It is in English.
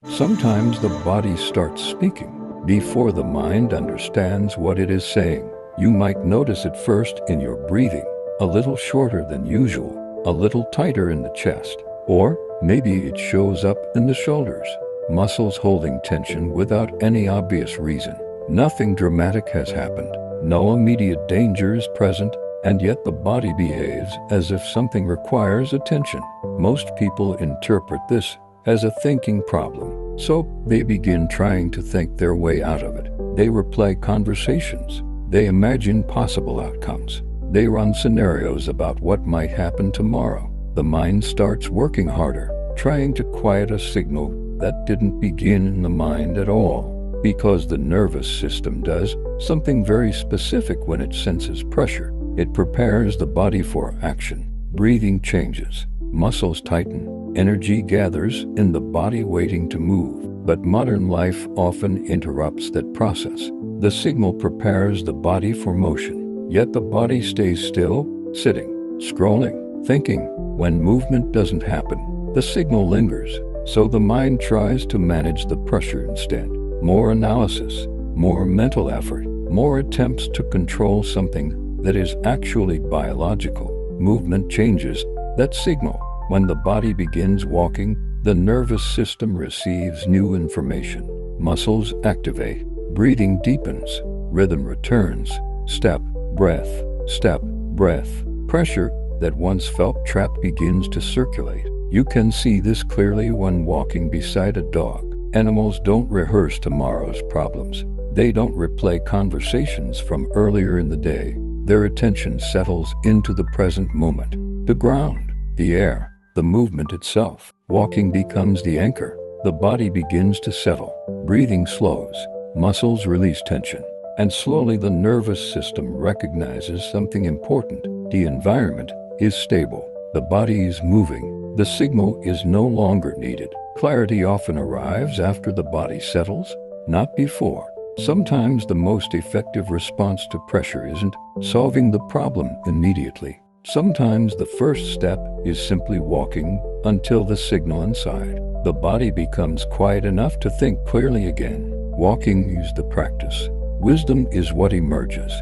Sometimes the body starts speaking before the mind understands what it is saying. You might notice it first in your breathing, a little shorter than usual, a little tighter in the chest, or maybe it shows up in the shoulders, muscles holding tension without any obvious reason. Nothing dramatic has happened, no immediate danger is present, and yet the body behaves as if something requires attention. Most people interpret this as a thinking problem, so they begin trying to think their way out of it. They replay conversations. They imagine possible outcomes. They run scenarios about what might happen tomorrow. The mind starts working harder, trying to quiet a signal that didn't begin in the mind at all. Because the nervous system does something very specific when it senses pressure. It prepares the body for action. Breathing changes. Muscles tighten. Energy gathers in the body waiting to move. But modern life often interrupts that process. The signal prepares the body for motion. Yet the body stays still, sitting, scrolling, thinking. When movement doesn't happen, the signal lingers. So the mind tries to manage the pressure instead. More analysis, more mental effort, more attempts to control something that is actually biological. Movement changes that signal. When the body begins walking, the nervous system receives new information. Muscles activate, breathing deepens, rhythm returns, step, breath, step, breath. Pressure that once felt trapped begins to circulate. You can see this clearly when walking beside a dog. Animals don't rehearse tomorrow's problems. They don't replay conversations from earlier in the day. Their attention settles into the present moment. The ground, the air, the movement itself. Walking becomes the anchor. The body begins to settle. Breathing slows. Muscles release tension. And slowly the nervous system recognizes something important. The environment is stable. The body is moving. The signal is no longer needed. Clarity often arrives after the body settles, not before. Sometimes the most effective response to pressure isn't solving the problem immediately. Sometimes the first step is simply walking until the signal inside the body becomes quiet enough to think clearly again. Walking is the practice. Wisdom is what emerges.